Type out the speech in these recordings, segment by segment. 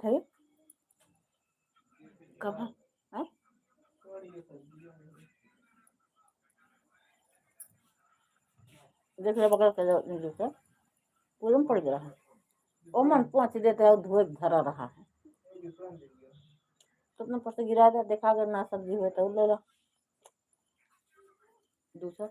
थे कब है देख ले बगल के नीचे पूरम पड़ गया है ओ मन पहुंच देते है धुए धरा रहा है कितना पर से गिरा दे देखा अगर ना सब्जी हुए तो ले लो दूसरा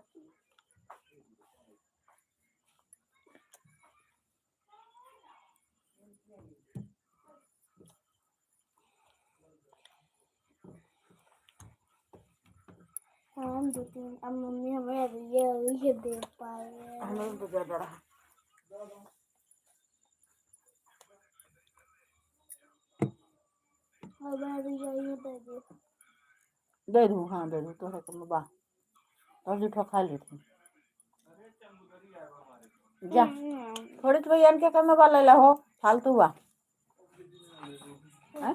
हम दो तीन अब मम्मी हमें ये दे पाए हमें तो ज्यादा रहा दे दूँ हाँ दे दूँ तो है तो बा और जूठा खा लेती जा थोड़ी तो भैया के कम वाला ला हो फालतू हुआ हैं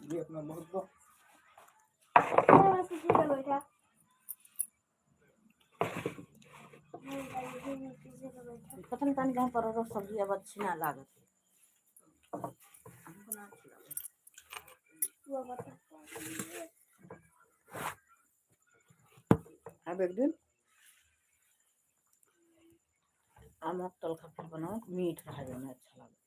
ये अपना बहुत बैठा पता नहीं कहाँ पर सब्जी अब अच्छी ना लागत हमको ना अच्छी लागत अब एक दिन आम तल खा बनाओ मीठ रहा जाना अच्छा लगे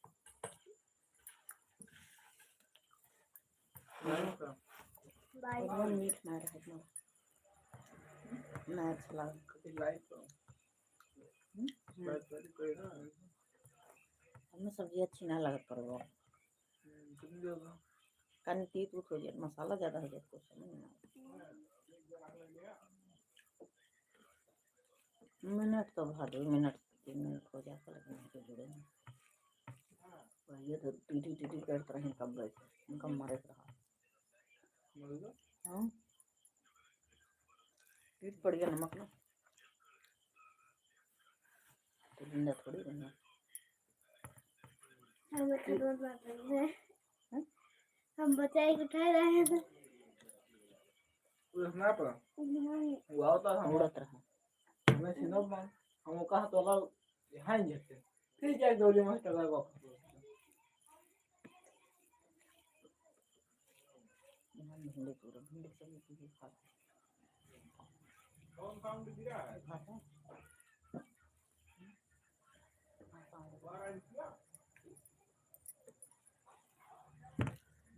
मीठ ना रहे ना अच्छा लगे हमें सब्जी अच्छी ना लगत पर वो कन तीत हो जाए मसाला ज़्यादा हो जाए कुछ मिनट तो भर 2 मिनट 3 मिनट हो जाता लेकिन हमसे जुड़े नहीं ये तो टीटी टीटी करते रहे कब गए उनका मरे रहा हाँ टीट पड़ गया नमक ना तो जिंदा थोड़ी रहना हम बचाए उठाए रहे हैं ना पड़ा वो आता था उड़त रहा हमें सिनोब में हम कहा तो अगर यहाँ ही जाते फिर जाए गोली मास्टर का वापस भिंडी पूरा भिंडी सब चीज़ खाता कौन काम भी गिरा है खाता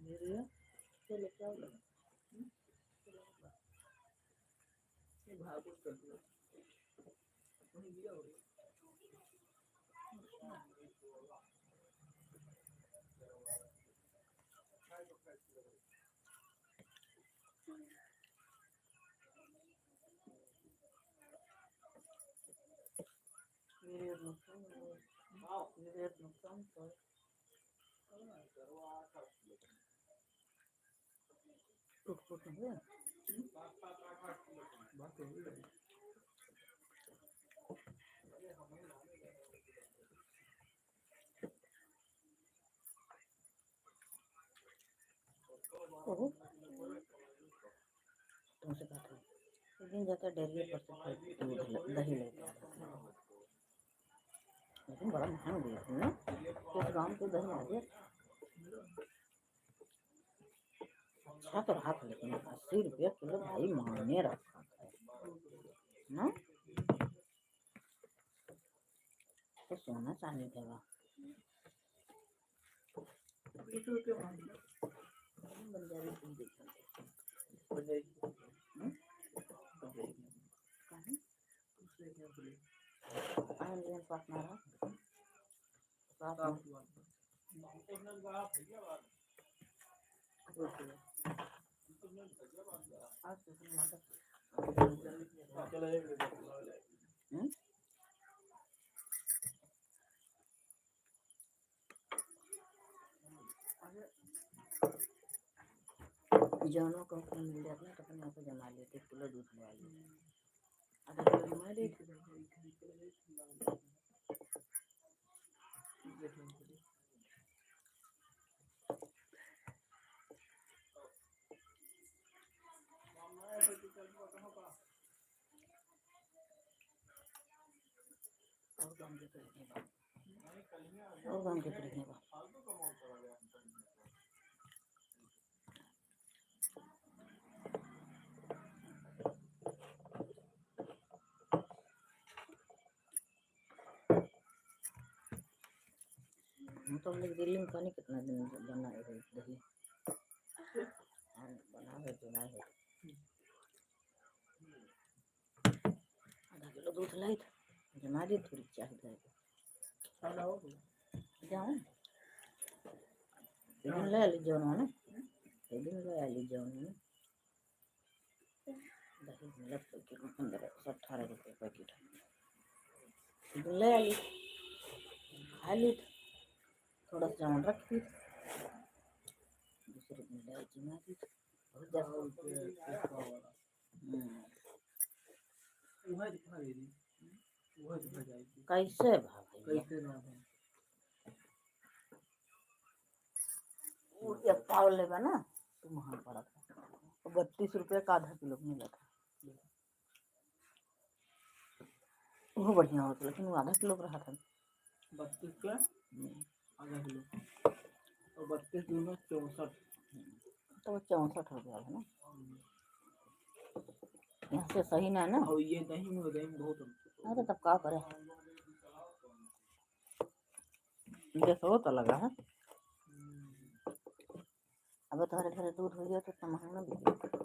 मेरे चलो क्या भागुस कर दिया नहीं दिया हो मेरे नुकसान तो टूट फूट नहीं है बात तो नहीं तुमसे बात हुई एक दिन जाता डेली पर से दही लेते हैं लेकिन बड़ा महंगा दिया तुमने किस गाँव के दही आ गया अच्छा तो रहा था लेकिन 80 रुपया किलो भाई मायने रखा है ना तो सोना चांदी देगा बंजारी तुम देखो जानों को मिल जाता है तो अपन यहाँ पे जमा लेते किलो दूध ले आइए आधा किलो जमा लेते और काम के करेंगे दिल्ली में पानी कितना दिन बना है दही बना है जुड़ा है। आधा किलो दूध लाई था जमा दी थोड़ी चाय जाऊँ दिन ले ली जौन है ना दिन ले ली जौन है दही मिलत पैकेट 15-18 रुपये पैकेट दिन ले ली खा ली थोड़ा सा जान रख दी दूसरे दिन ले जमा दी बहुत कैसे भाई एक पाव लेगा ना तो महंगा पड़ा था तो 32 रुपये का आधा किलो मिला था वो बढ़िया होता लेकिन वो आधा किलो का रहा था 32 का आधा किलो और 32 किलो में 64 तो 64 रुपया है ना यहाँ से सही ना है ना और ये दही में बहुत अरे तब क्या करे देखो तो लगा है अब तुम्हारे घर दूध हो गया तो इतना महंगा बिके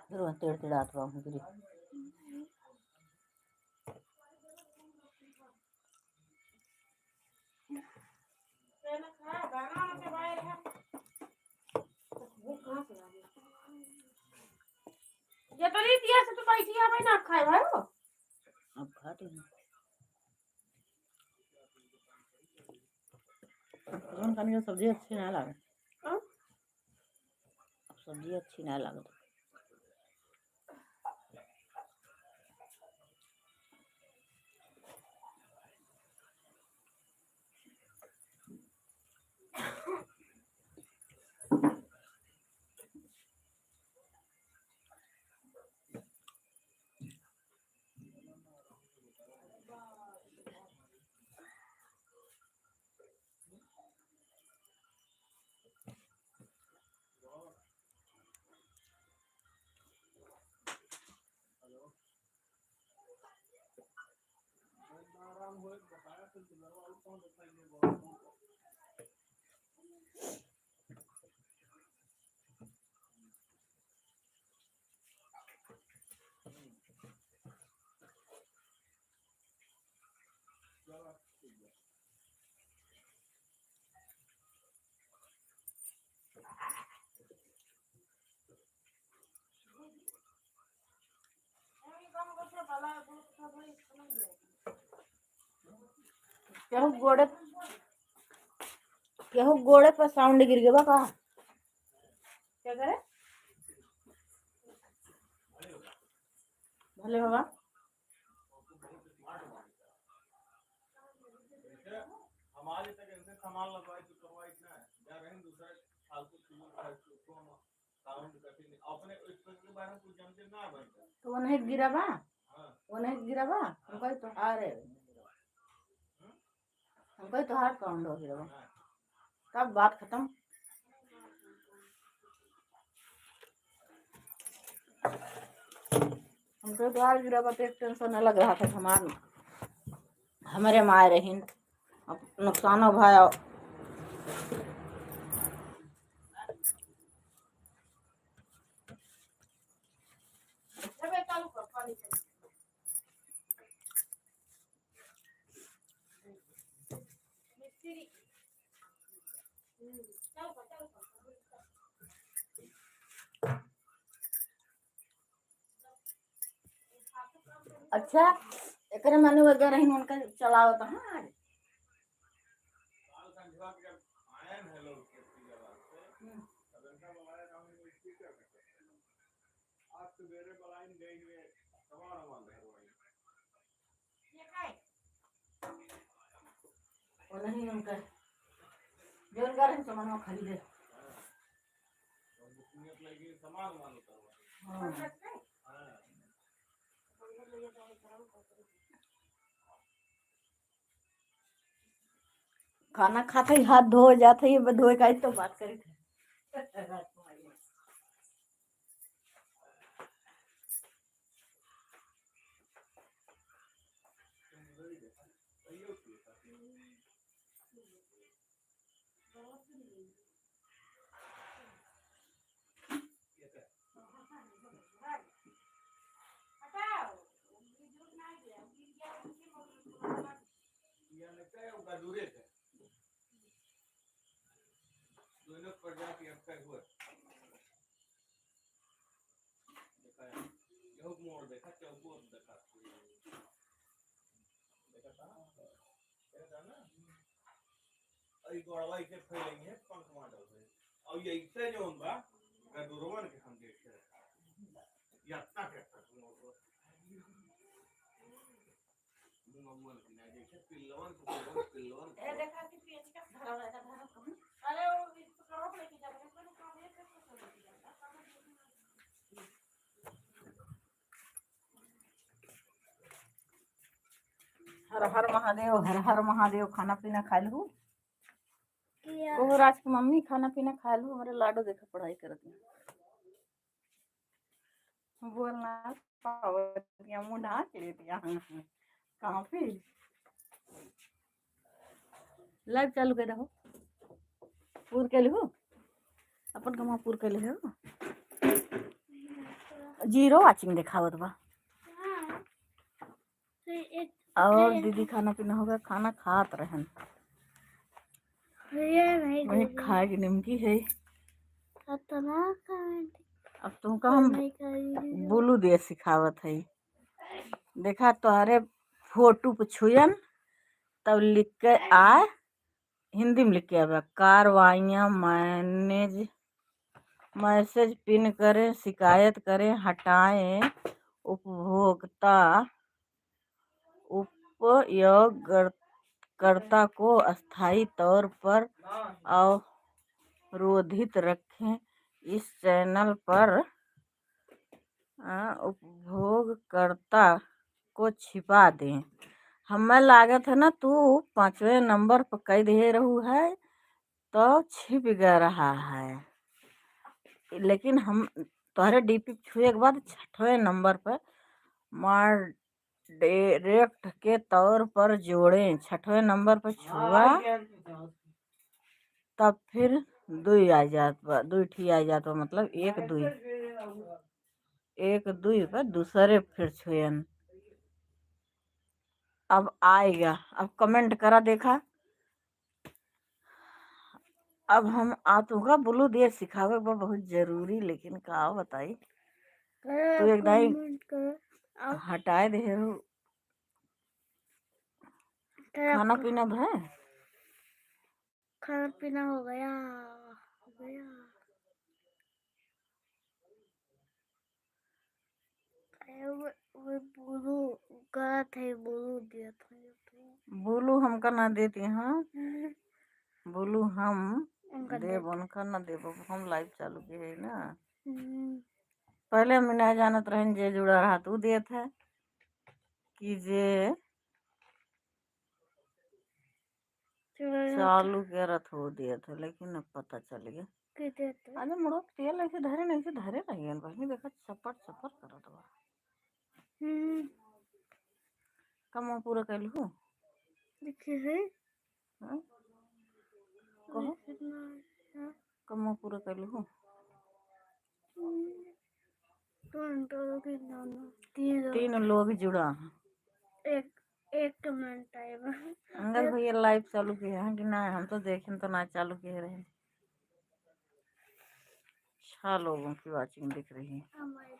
फिर तेड़ तेड़ आता हूँ फिर ये तो नहीं दिया से तो बैठी है भाई ना खाए भाई वो अब खाते हैं खाने का सब्जी अच्छी ना लगे सब्जी अच्छी ना लगे केहू गोड़े पर साउंड गिर गया का क्या करे भले बाबा हमारे तक ऐसे सामान लगवाए तो करवाई ना जा रहे हैं दूसरा फालतू चीजों का साउंड कटिंग अपने इसके बारे में कुछ जानते ना बनता तो वो नहीं गिरा बा हमको तो हारे हमको तो हार साउंड हो गिरा बा तब बात खत्म हमको तो हार गिरा बा तो एक टेंशन अलग रहा था हमारे माए रही अब नुकसान हो भाई अच्छा एक माने वगैरह ही उनका चलाओ तो हाँ आज सवेरे बलाइन गई हुए सवार नहीं उनका जो उनका रहे सामान खरीदे। नियत लगी सामान मान उतारवा। हाँ हाँ खाना खाते ही हाथ धो जाते ही धोए का तो बात करी थे। या नहीं क्या उनका दूरे थे दोनों प्रजाति आपका हुआ देखा यह मोड़ देखा चौको देखा देखा था ना अई गोड़वा इसे फैलेंगे पंख मार दो और ये इससे जो होगा गदुरवन के हम देख रहे या तक है मुंगमन की ना देखे पिल्लवन को पिल्लवन ए देखा कि पेज का धरा रहता धरा कौन अरे वो इसको करो लेके जा रहे हैं काम ये हर हर महादेव हर हर महादेव। खाना पीना खा लू किया वो राज की मम्मी खाना पीना खा लू हमारे लाडो देखा पढ़ाई करती बोलना पावतिया मुंह ढाक लेती कहाँ पे लाइव चालू कर रहो पूर के लिहो अपन कमा पूर के लिहो 0 वाचिंग दिखावत बा। हाँ तो एक और दीदी खाना पीना होगा खाना खात रहन ये नहीं वही खाए की निमकी है। खतना कमेंट अब तुमका हम नहीं करी बोलू दे सिखावत है देखा तुम्हारे फोटो पे छुयन तब लिख के आए हिंदी में लिख के आवे कार्रवाइयाँ मैसेज पिन करें शिकायत करें हटाएं उपभोक्ता उपयोगकर्ता को अस्थायी तौर पर अवरोधित रखें इस चैनल पर उपयोगकर्ता को छिपा दें। हमें लागत है ना तू 5वें नंबर पर कई दे रहू है तो छिप गया रहा है लेकिन हम तुम्हारे डीपी छुए के बाद 6वें नंबर पर डायरेक्ट के तौर पर जोड़ें। 6वें नंबर पर छुआ तब फिर 2 आ जात 2 ठी आ जात मतलब 1 2 पर दूसरे फिर छुयन अब आएगा। अब कमेंट करा देखा अब हम आतूगा बोलू देर सिखावे बा बहुत जरूरी लेकिन का बताई तू एकदम कमेंट कर हटाए दे खाना पीना है खाना पीना हो गया वो बोलू गलत है बोलू दिया था बोलू हमका ना देती हाँ बोलू हम उनका देव उनका ना देव हम लाइव चालू किए है ना हम्म, पहले हम नहीं जानत रहन जे जुड़ा रहा तू देत है कि जे चालू करत हो दिए थे लेकिन अब पता चल गया कितने थे? अरे मुड़ो तेल ऐसे धरे नहीं बहनी देखा चपर चपर करत बा कम पूरा कैलू हो देखिए है हाँ? कहो कितना कम पूरा कैलू हो तीन 3 लोग जुड़ा हैं एक एक कमेंट आएगा अंगद भैया लाइव चालू किए हैं कि ना हम तो देखें तो ना चालू किए रहे 6 लोगों की वाचिंग दिख रही है हमारे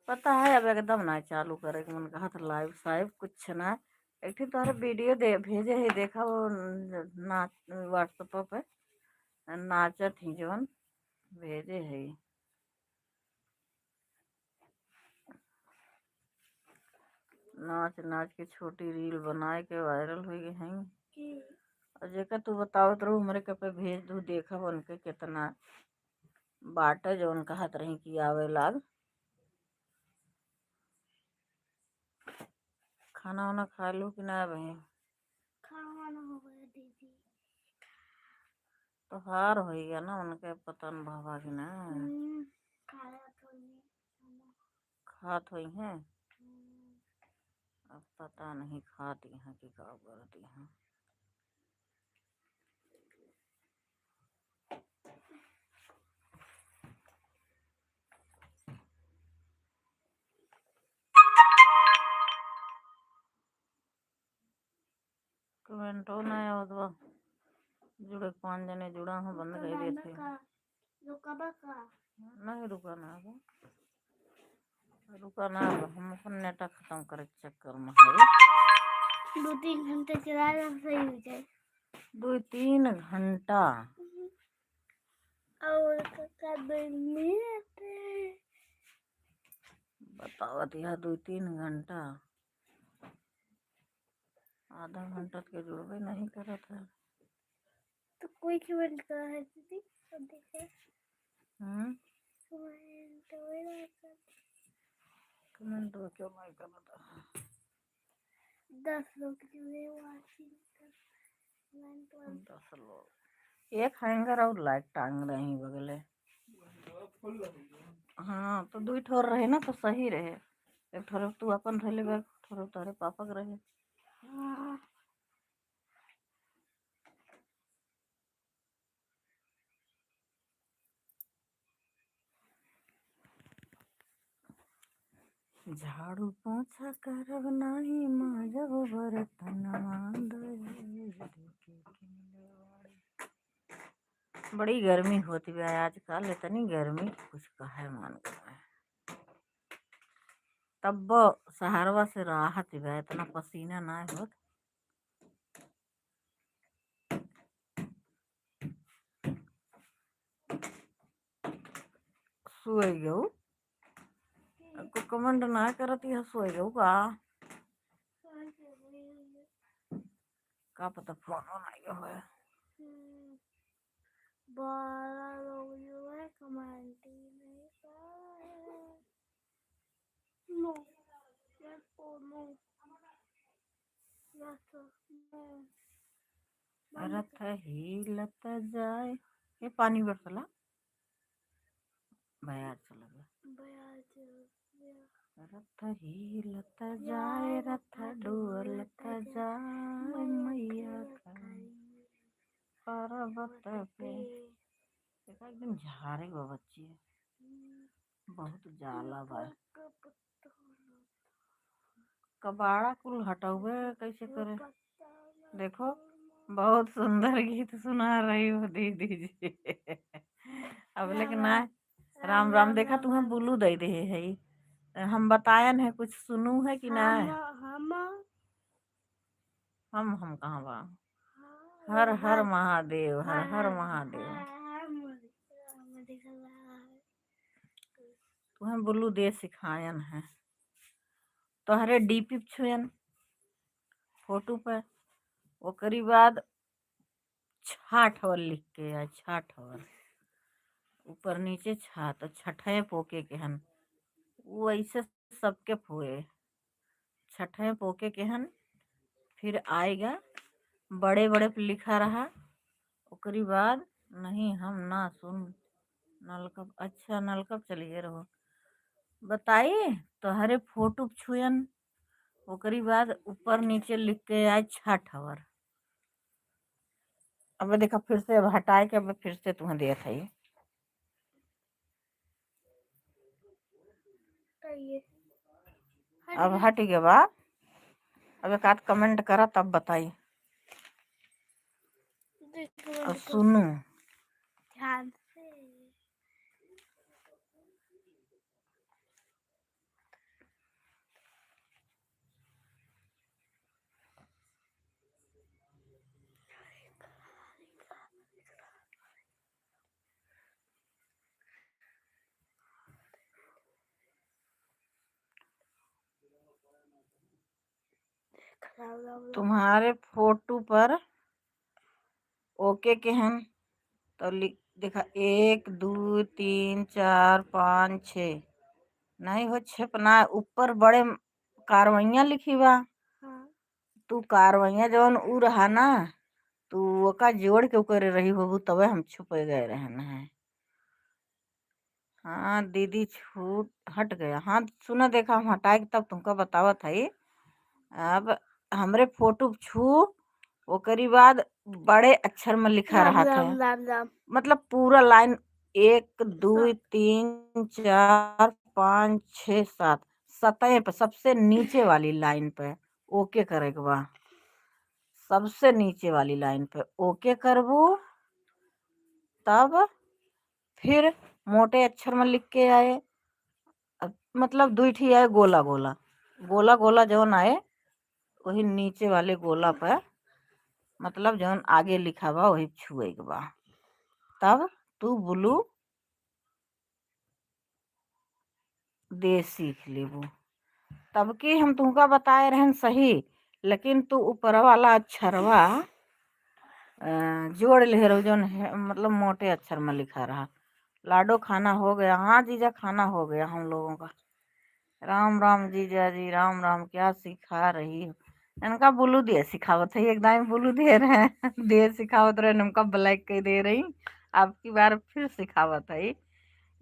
पता है अब एकदम ना चालू करे कि मन कहा था लाइव साइव कुछ ना एक तो वीडियो दे भेजे है देखा वो नाच व्हाट्सएप पे नाचत ही जवन भेजे है नाच नाच के छोटी रील बनाए के वायरल हुई हैं और जेकर तू बतावत रहू हमरे के पे भेज दू, देखब उनके कितना बाटे जो उनका कहत रही कि आवे लाग। खाना वाना खा लू कि ना बहन? खाना हो गया दीदी। तो हार हो गया ना उनके पतन भावा की ना खाया तो नहीं खाना। खात हुई हैं। हम्म, अब पता नहीं खाती हैं कि का करती हैं। कमेंटो ना आवत बा। जुड़े 5 जने जुड़ा हूँ बंद कर दिए थे। रुका का नहीं रुका ना बा, रुका ना बा। हम अपन नेटा खत्म करे के चक्कर में है। 2-3 घंटे चलाया सही हो जाए। 2-3 घंटा और का नहीं रहते। बतावत यह 2-3 घंटा। आधा घंटा के जुड़बे नहीं करत है। तो कोई कमेंट करा है दीदी तो देखे कमेंट तो क्यों नहीं करता है? 10 लोग जुड़े वाचिंग 10 लोग एक हैंगर और लाइट टांग रही बगले। हाँ तो 2 ठोर रहे ना तो सही रहे। एक ठोर तू अपन रह ले, एक ठोर तारे पापा के रहे। झाड़ू पोछा करब नाही माजब बर्तनवा बड़ी गर्मी होती है आजकल। इतनी गर्मी कुछ कहे मन करे। तब सहारवा से राहत है, इतना पसीना ना होत। सोए गऊ को कमेंट ना करती है। सोए गऊ का पता फोन नहीं हो। 12 लोग जो है कमेंट ही नहीं कर। नो नो रथ हिलत जाए। ये पानी बरसला बयार चला गया। रथ हिलत जाए रथ डोलत जाए मैया पर्वत पे। एकदम झारे गो बच्ची बहुत जाला बा। कबाड़ा कुल हटौबे कैसे करे? देखो बहुत सुंदर गीत सुना रही हो दीदी जी। अब लेकिन ना राम राम देखा तुम्हें बुलू दे दे है। हम बतायन है कुछ सुनू है कि ना? हम कहाँ बा? हर हर महादेव, हर हर महादेव। तुम्हें बुलू दे सिखायन है। तोहरे डीपी छुयन फोटो पे ओकरी बाद 6 ठवर लिख के है। 6 ठवर ऊपर नीचे छा तो छठे पोके के हन। वो ऐसे सबके पोए छठे पोके के हन। फिर आएगा बड़े बड़े पे लिखा रहा। ओकरी बाद नहीं हम ना सुन नलकप। अच्छा नलकप चलिए रहो बताइए। तो हरे फोटो छुयन ओकरी बाद ऊपर नीचे लिख के आए 6 ठवर। अब देखा फिर से अब हटाए के अब फिर से तुम्हें दिया था ये। अब हट गया बा। अब एक आध कमेंट करा तब बताई और सुनू ध्यान से। तुम्हारे फोटो पर ओके के हैं तो देखा 1 2 3 4 5 6 नहीं हो छपना ऊपर बड़े कारवैया लिखी बा। हाँ तू कारवैया जवन ऊ रहा ना तू ओका जोड़ के ऊपर रही होबू तबे हम छुपे गए रहन है। हाँ दीदी छूट हट गया। हाँ सुना देखा हम हटाए के तब तुमको बतावत है। अब हमरे फोटो छू ओकरी बाद बड़े अक्षर में लिखा राम रहा राम था राम राम मतलब पूरा लाइन 1 2 3 4 5 6 7 सतह पे सबसे नीचे वाली लाइन पे ओके करे के बा। सबसे नीचे वाली लाइन पे ओके करबू तब फिर मोटे अक्षर में लिख के आए। मतलब दुई ठी आए गोला गोला गोला गोला जौन आए वही नीचे वाले गोला पे मतलब जौन आगे लिखा बा वही छुए के बा। तब तू ब्लू दे सीख लेबू। तब की हम तुमका बताए रहन सही लेकिन तू ऊपर वाला अक्षरवा जोड़ ले रहो जौन मतलब मोटे अक्षर में लिखा रहा। लाडो खाना हो गया। हाँ जीजा खाना हो गया हम लोगों का। राम राम जीजा जी राम राम क्या सिखा रही हो। इनका ब्लू दे सिखावत है एकदम ब्लू दे रहे हैं दे सिखावत रहे इनका ब्लैक के दे रही। अब की बार फिर सिखावत है।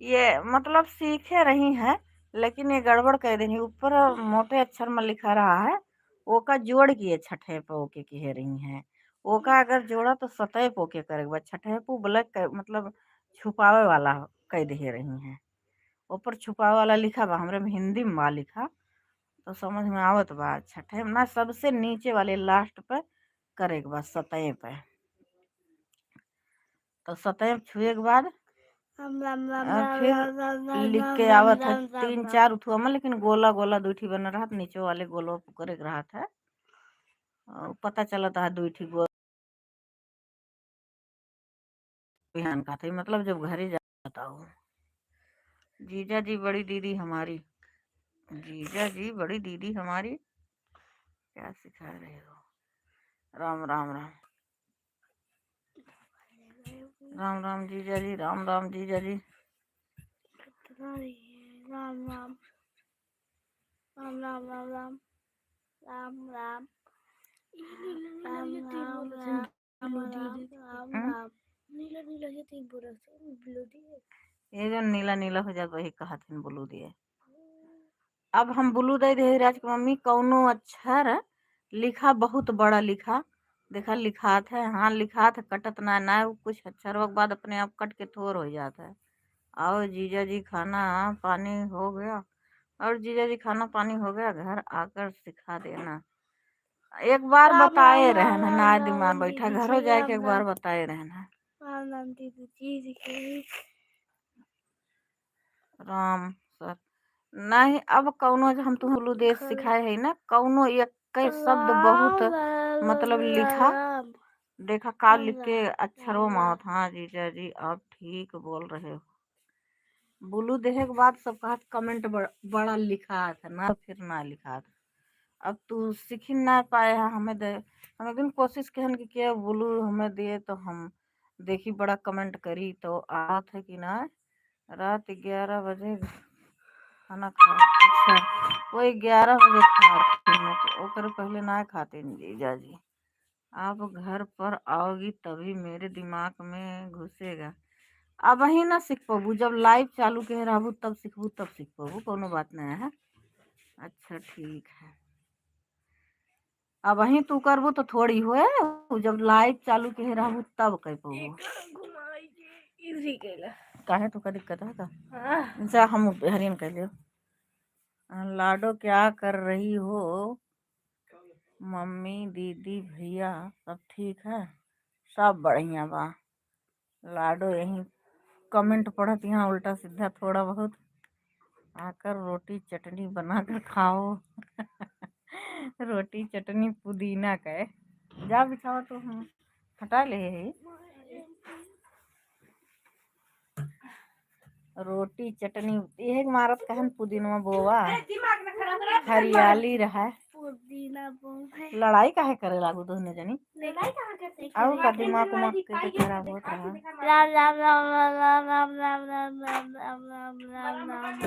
ये मतलब सीखे रही है लेकिन ये गड़बड़ कह देनी ऊपर मोटे अक्षर में लिखा रहा है ओका जोड़ किए छठे पे ओके कह रही हैं। ओका अगर जोड़ा तो सतह पे ओके करेगा छठे पे ब्लैक मतलब छुपावे वाला कह दे रही हैं। ऊपर छुपावे वाला लिखा बा हमरे में हिंदी में बा लिखा तो समझ में आवत बा। छठे में ना सबसे नीचे वाले लास्ट पे करे के बाद सतह पे तो सतह छुए के बाद राम राम राम फिर राम राम राम लिख राम के राम आवत है राम राम 3 राम 4 उठुआ में लेकिन गोला गोला दूठी बन रहा था नीचे वाले गोलो करे के रहा था। पता चलता है दूठी गोल बिहान का था मतलब जब घर ही जाता हूँ। जीजा जी बड़ी दीदी हमारी जीजा जी बड़ी दीदी हमारी क्या सिखा रहे हो। राम राम राम राम राम जीजा जी राम राम जीजा जी। राम राम राम राम राम राम राम राम राम राम राम राम राम नीला नीला ये तीन बोरा ब्लू दी ये जो नीला नीला हो जाता वही कहा थे ब्लू दिए। अब हम ब्लू दे दे राज की मम्मी कौनो अक्षर लिखा बहुत बड़ा लिखा देखा लिखात है। हाँ लिखात है कटत ना ना कुछ अक्षर के बाद अपने आप कट के थोर हो जाता है। आओ जीजा जी खाना पानी हो गया और जीजा जी खाना पानी हो गया घर आकर सिखा देना। एक बार राम बताए राम रहना राम ना राम दिमाग राम बैठा दीदी घरों जी जाए के राम एक बार राम बताए रहना। राम राम दीदी जी दिखे राम सर नहीं अब कौनो जो हम तुम ब्लू देश सिखाए है ना कौनो एक कई शब्द बहुत मतलब लिखा राम देखा का राम लिख के अक्षरों में आवत। हाँ जीजा जी आप ठीक बोल रहे हो। ब्लू देखे के बाद सब कहा कमेंट बड़ा लिखा था ना फिर ना लिखा था। अब तू सीख ही ना पाए है हमें दे हम एक दिन कोशिश कहन कि क्या ब्लू हमें दिए तो हम देखी बड़ा कमेंट करी तो आत है कि ना रात 11 बजे खाना खा। अच्छा वही 11 बजे खाते ओकर पहले ना खाते जीजा जी। आप घर पर आओगी तभी मेरे दिमाग में घुसेगा। अब ही ना सीख पाबू जब लाइव चालू के रहबू तब सीखबू तब सीख पाबू कोनो बात नहीं है। अच्छा ठीक है अब वही तू करबू तो थोड़ी होए जब लाइव चालू के रहबू तब कह पाबू। काहे तो का दिक्कत है का जा हम हरियन कह लियो। लाडो क्या कर रही हो मम्मी दीदी भैया सब ठीक है सब बढ़िया बा। लाडो यही कमेंट पढ़त यहाँ उल्टा सीधा थोड़ा बहुत आकर रोटी चटनी बना कर खाओ रोटी चटनी पुदीना का जा बिछाओ तो हम हटा ले है। रोटी चटनी यह मारत कहन पुदीना बोवा हरियाली रहा पुदीना बम है। लड़ाई काहे करे लागू दोनों जनी? लड़ाई कहाँ करते हैं? और का दिमाग उमाग के खराब होत रहा। राम राम राम राम राम राम राम राम राम राम राम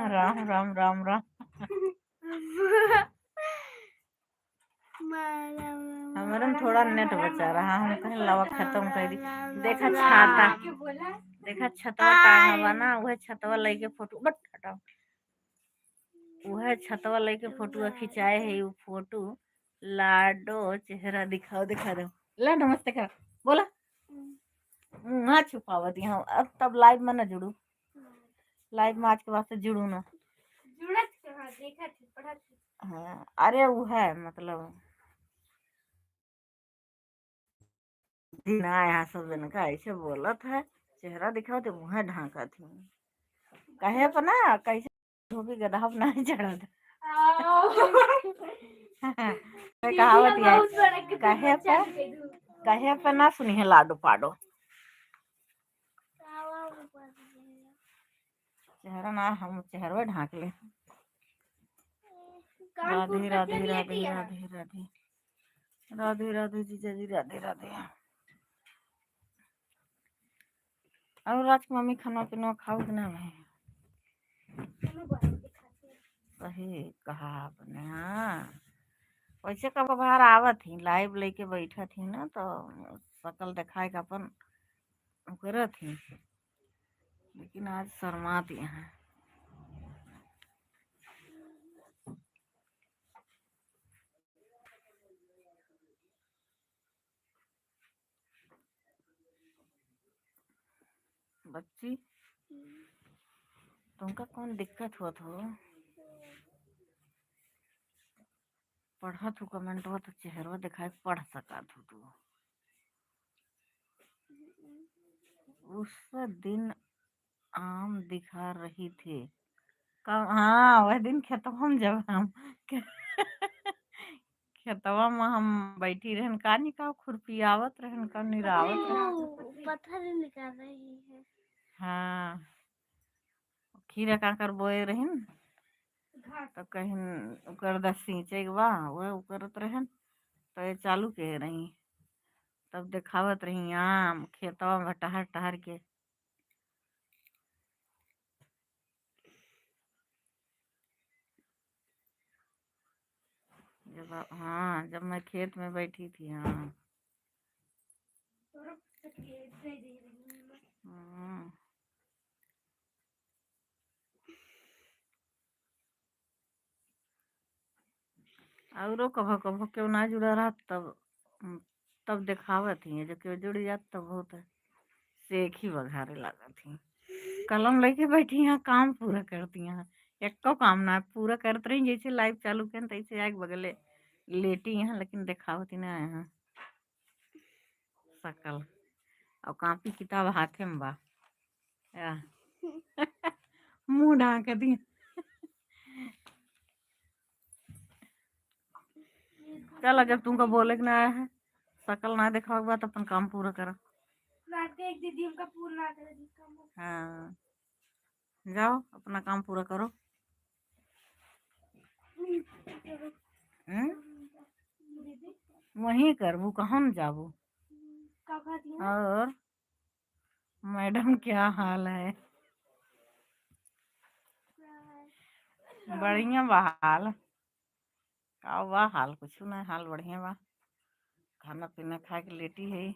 राम राम राम राम राम। हमारे में थोड़ा नेट बचा रहा, हम कहीं लवा खत्म कर दी। देखा छाता, देखा छतवा टांगा बना, वह छतवा लेके फोटो बट हटाओ, वह छतवा लेके फोटो खिंचाए है। वो फोटो लाडो चेहरा दिखाओ, दिखा दो ला, नमस्ते कर बोला। हाँ छुपावत यहाँ अब तब लाइव में न जुड़ू, लाइव में आज के वास्ते जुड़ू ना। जुड़त कहाँ देखा थी पढ़ा थी। हाँ अरे वो है मतलब दीना यहाँ सब जन का ऐसे बोलत है, चेहरा दिखाओ तो मुँह ढांका थी कहे पर ना कैसे धोबी गधा पर नहीं चढ़ा था। कहावत है कहे पर ना सुनी है लाडो पाडो, चेहरा ना हम चेहरा ढांक ले। राधे राधे राधे राधे राधे राधे राधे जीजा जी राधे राधे। और रात की मम्मी खाना पीना खाओ कि ना भाई? सही कहा आपने। हाँ वैसे कब बाहर आवत थी लाइव लेके बैठा थी ना तो शकल दिखाए का अपन करत थी, लेकिन आज शर्मात यहाँ। बच्ची तुमका कौन दिक्कत हुआ हो? पढ़ा तू कमेंट हुआ तो चेहरा दिखाई पढ़ सका तू तू। उस दिन आम दिखा रही थी कब? हाँ वह दिन खेतवा में जब हम खेतवा में हम बैठी रहन का निकाल खुरपी आवत रहन का निरावत रहन। पत्थर निकाल रही है। हाँ खीरा काकर बोए रहन तो कहीं उकर द सींचे के बा वह उकरत रहन तो ये चालू के रही, तब दिखावत रही आम खेतवा में टहर टहर के। जब हाँ जब मैं खेत में बैठी थी। हाँ और कभो कभो क्यों ना जुड़ा रहा तब दिखावत ही है, जब क्यों जुड़ जात तब बहुत सेख ही बघारे लागत थी। कलम लेके बैठी यहाँ काम पूरा करती हैं, एको काम ना पूरा करते रही। जैसे लाइव चालू कर तैसे आग बगले लेटी यहाँ, लेकिन दिखावती ना यहाँ सकल और कापी किताब हाथे में बा मुंह ढांक दी। चल जब तुमको बोले कि ना आया है सकल ना देखा के बाद अपन काम पूरा करो। हाँ जाओ अपना काम पूरा करो। वहीं करबू कहाँ न जाबू। और मैडम क्या हाल है? बढ़िया बा हाल का बा हाल कुछ ना हाल बढ़िया बा। खाना पीना खा के लेटी है।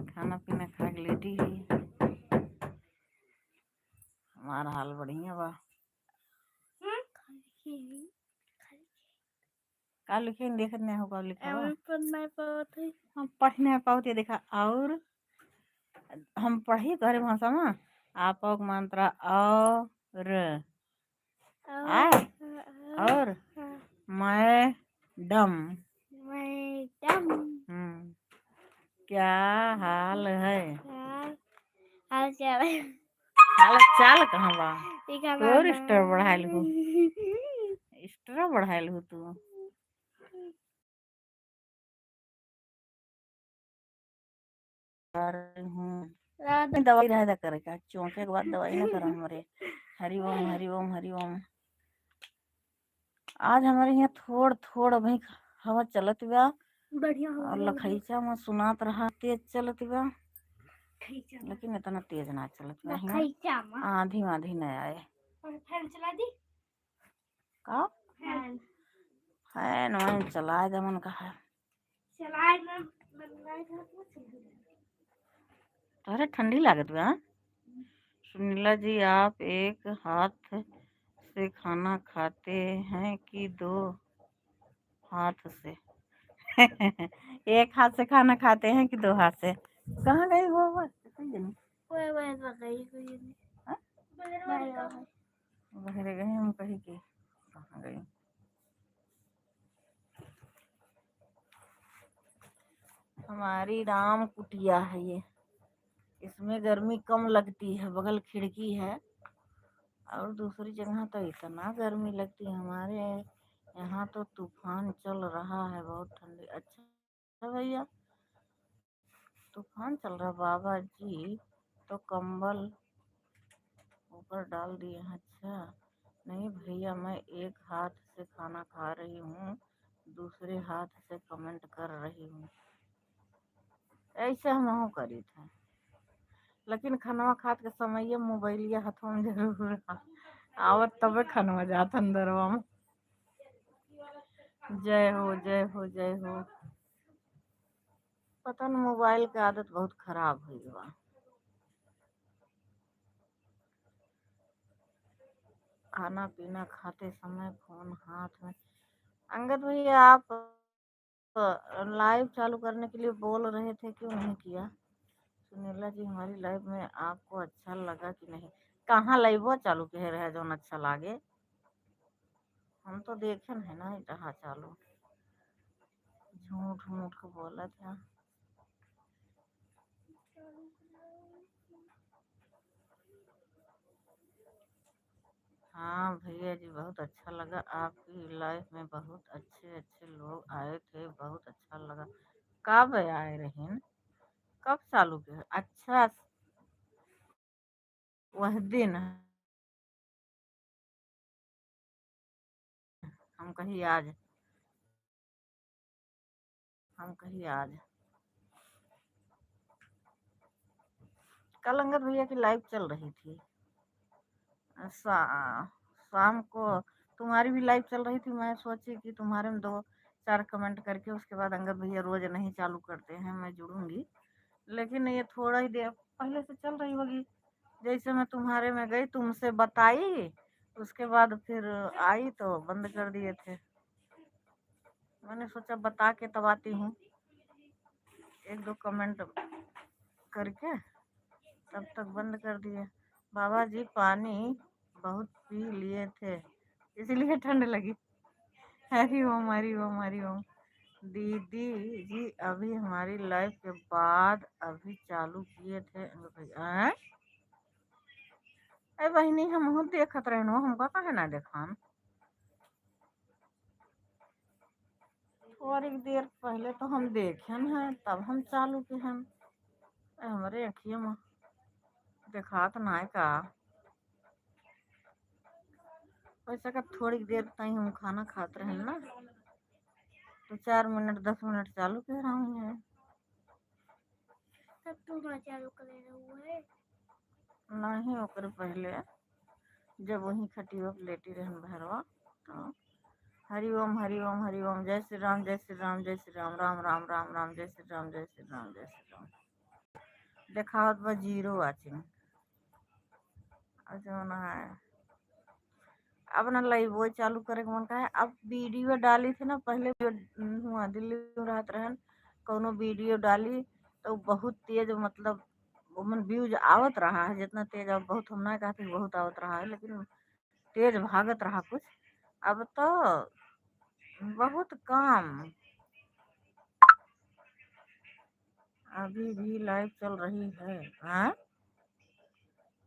खाना पीना खा के लेटी है। हमारा हाल बढ़िया बा। का लिखे देखत नहीं होगा लिखा बा हम पढ़ नहीं पाते देखा। और हम पढ़ी तोहरे भाषा में आप मात्रा और और मैडम क्या हाल है? हाल चाल कहाँ बा? तोर स्टर बढ़ाइल हो, स्टर बढ़ाइल हो तू। रही हूँ। राधा दवाई रहा करे का चौंके के बाद दवाई ना करा हमारे। हरि ओम हरि ओम हरि ओम। आज हमारे यहाँ थोड़ थोड़ अभी हवा चलत बा बढ़िया और लखईचा में सुनात रहा तेज चलत बा, लेकिन इतना तेज ना चलत बा। यहाँ आंधी आंधी न आए फैन चला दी का फैन फैन वैन चलाए दे मन कहा चलाए ना अरे ठंडी लागत बा। सुनीला जी आप एक हाथ से खाना खाते हैं कि दो हाथ से? एक हाथ से खाना खाते हैं कि दो हाथ से? कहाँ गई वो बस बहरे गई हम कहीं की कहाँ गई। हमारी राम कुटिया है ये, इसमें गर्मी कम लगती है, बगल खिड़की है और दूसरी जगह तो इतना गर्मी लगती है। हमारे यहाँ तो तूफान चल रहा है, बहुत ठंडी। अच्छा भैया तूफान चल रहा बाबा जी, तो कंबल ऊपर डाल दिए हैं। अच्छा नहीं भैया मैं एक हाथ से खाना खा रही हूँ, दूसरे हाथ से कमेंट कर रही हूँ। ऐसे हम करी थे, लेकिन खनवा खात के समय मोबाइलिया हाथों में जरूर आवत तबे खनवा जात अंदरवा में। जय हो जय हो जय हो। पता न मोबाइल की आदत बहुत खराब हुई बा। खाना पीना खाते समय फोन हाथ में। अंगद भैया आप लाइव चालू करने के लिए बोल रहे थे, क्यों नहीं किया? सुनीला जी हमारी लाइव में आपको अच्छा लगा कि नहीं? कहाँ लाइव चालू कह रहे जो अच्छा लागे, हम तो देखे है ना रहा चालू। झूठ मूठ को बोला था। हाँ भैया जी बहुत अच्छा लगा, आपकी लाइफ में बहुत अच्छे अच्छे लोग आए थे, बहुत अच्छा लगा। कब आए रहे, कब चालू किया? अच्छा वह दिन हम कहीं आज कल अंगद भैया की लाइव चल रही थी शाम को, तुम्हारी भी लाइव चल रही थी। मैं सोची कि तुम्हारे में 2-4 कमेंट करके उसके बाद अंगद भैया रोज नहीं चालू करते हैं, मैं जुड़ूंगी। लेकिन ये थोड़ा ही देर पहले से चल रही होगी। जैसे मैं तुम्हारे में गई, तुमसे बताई, उसके बाद फिर आई तो बंद कर दिए थे। मैंने सोचा बता के तब आती हूँ, 1-2 कमेंट करके तब तक बंद कर दिए। बाबा जी पानी बहुत पी लिए थे इसलिए ठंड लगी। हरी ओम हरी ओम हरी ओम। दीदी जी अभी हमारी लाइफ के बाद अभी चालू किए थे। अरे बहनी हम देखत रहे, हमका कहे ना देखान। थोड़ी देर पहले तो हम देखे हैं, तब हम चालू के हैं। हमारे अखिए में देखात ना का। वैसे का थोड़ी देर तक हम खाना खाते रहे ना, तो 4 मिनट 10 मिनट चालू कह रहा हूँ। तब तू ना चालू करे रहुए नहीं ओकर पहले जब वही खटिया पे लेटी रहन भैरवा, तो हरि ओम हरि ओम हरि ओम, जय श्री राम जय श्री राम जय श्री राम, राम राम राम राम, जय श्री राम जय श्री राम जय श्री राम। देखावत बा 0 वाचिंग। अच्छा ना है अब ना लाइव वो चालू करे के मन का है। अब वीडियो डाली थी ना पहले, हुआ दिल्ली में रहत रहन, कोनो वीडियो डाली तो बहुत तेज, मतलब वमन व्यूज आवत रहा है जितना तेज। अब बहुत हम ना कहते बहुत आवत रहा है, लेकिन तेज भागत रहा कुछ। अब तो बहुत कम। अभी भी लाइव चल रही है। हाँ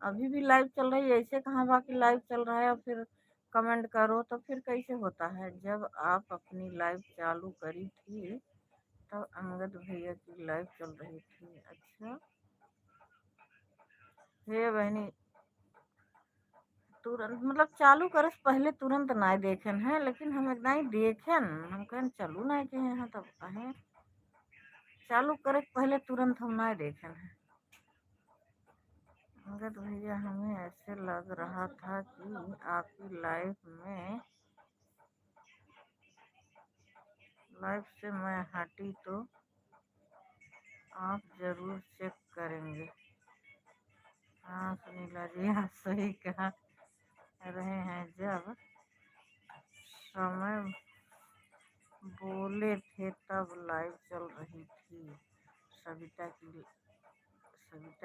अभी भी लाइव चल रही है, ऐसे कहाँ बाकी लाइव चल रहा है और फिर कमेंट करो, तो फिर कैसे होता है? जब आप अपनी लाइव चालू करी थी तब अंगद भैया की लाइव चल रही थी। अच्छा हे बहनी, तुरंत मतलब चालू करस पहले तुरंत ना देखें हैं, लेकिन हम एक नहीं देखें, हम कहें चलू ना के हैं तब कहें चालू करे पहले तुरंत हम ना देखें हैं। अंगद भैया, हमें ऐसे लग रहा था कि आपकी लाइफ से मैं हटी तो आप जरूर चेक करेंगे। हाँ सुनीला जी, आप सही कहा रहे हैं। जब समय बोले थे तब लाइव चल रही थी सविता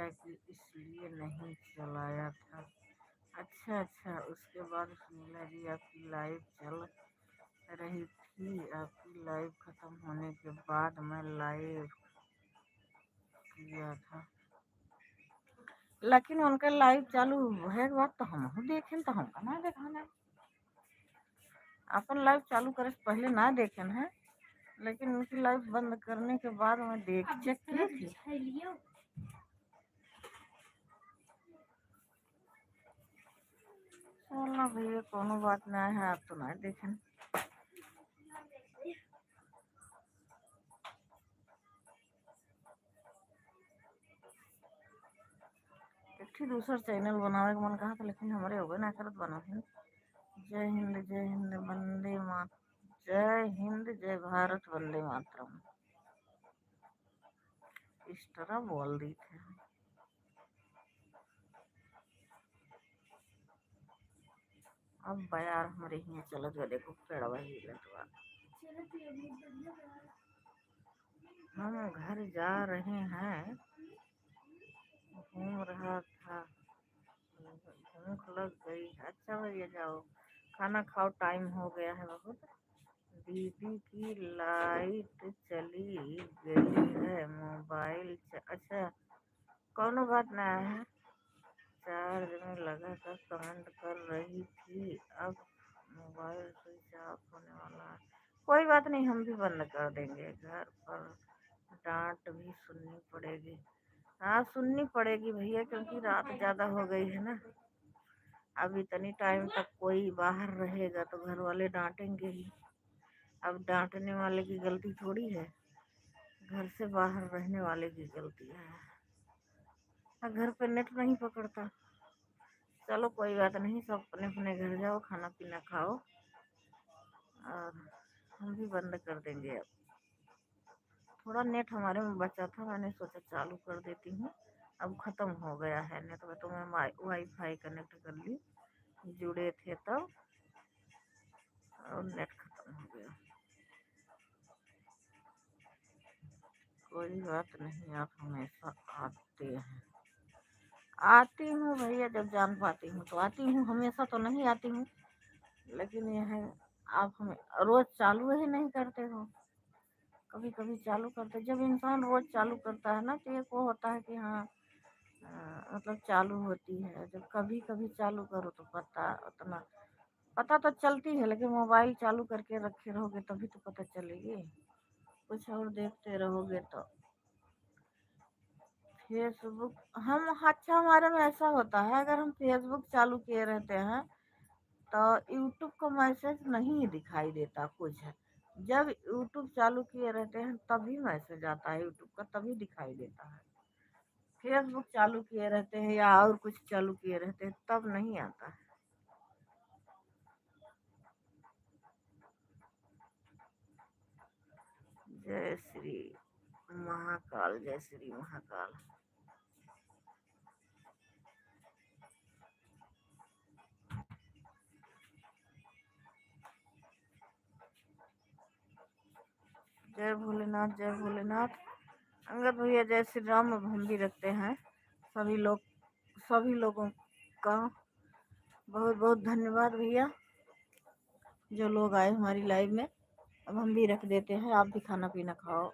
की इसलिए नहीं चलाया था। अच्छा अच्छा, उसके बाद सुनीला जी आपकी लाइव चल रही थी, आपकी लाइव खत्म होने के बाद मैं लाइव किया था, लेकिन उनका लाइव चालू है बात तो हम देखें तो हमका ना देखाना है। अपन लाइव चालू करे से पहले ना देखें हैं, लेकिन उनकी लाइव बंद करने के बाद मैं चेक की थी। चलो भैया कोनो बात ना है, आप तो ना देखें। एक दूसरा चैनल बनावे के मन कहा था, लेकिन हमारे होगे ना करत बना। जय हिंद, जय हिंद, वंदे मातरम। जय हिंद, जय भारत, वंदे मातरम, इस तरह बोल दी थे। अब यार हमारे यहाँ चलो जो देखो पेड़वा ही लटवा। हम घर जा रहे हैं, घूम रहा था, भूख लग गई। अच्छा भैया जाओ खाना खाओ, टाइम हो गया है बहुत। दीदी की लाइट चली गई है, मोबाइल अच्छा कोनो बात ना है, चार्ज में लगा कर कमेंट कर रही थी, अब मोबाइल स्विच ऑफ होने वाला है। कोई बात नहीं, हम भी बंद कर देंगे। घर पर डांट भी सुननी पड़ेगी। हाँ सुननी पड़ेगी भैया, क्योंकि रात ज़्यादा हो गई है ना। अब इतनी टाइम तक कोई बाहर रहेगा तो घर वाले डांटेंगे ही। अब डांटने वाले की गलती थोड़ी है, घर से बाहर रहने वाले की गलती है। घर पे नेट नहीं पकड़ता। चलो कोई बात नहीं, सब अपने अपने घर जाओ, खाना पीना खाओ, और हम भी बंद कर देंगे। अब थोड़ा नेट हमारे में बचा था, मैंने सोचा चालू कर देती हूँ। अब ख़त्म हो गया है नेट में, तो मैं वाईफाई कनेक्ट कर ली, जुड़े थे तब, और नेट ख़त्म हो गया। कोई बात नहीं, आप हमेशा आते हैं। आती हूँ भैया, जब जान पाती हूँ तो आती हूँ, हमेशा तो नहीं आती हूँ, लेकिन यह है आप हमें रोज़ चालू ही नहीं करते हो। कभी कभी चालू करते, जब इंसान रोज़ चालू करता है ना तो एक वो होता है कि हाँ मतलब चालू होती है। जब कभी कभी चालू करो तो पता तो चलती है, लेकिन मोबाइल चालू करके रखे रहोगे तभी तो पता चलेगी। कुछ और देखते रहोगे तो फेसबुक हम अच्छा हमारे में ऐसा होता है, अगर हम फेसबुक चालू किए रहते हैं तो यूट्यूब का मैसेज नहीं दिखाई देता कुछ है। जब यूट्यूब चालू किए रहते हैं तभी मैसेज आता है यूट्यूब का, तभी दिखाई देता है। फेसबुक चालू किए रहते हैं या और कुछ चालू किए रहते हैं तब नहीं आता है। जय श्री महाकाल, जय श्री महाकाल। जय भोलेनाथ, जय भोलेनाथ। अंगद भैया जय श्री राम। अब हम भी रखते हैं। सभी लोगों का बहुत बहुत धन्यवाद भैया, जो लोग आए हमारी लाइव में। अब हम भी रख देते हैं, आप भी खाना पीना खाओ।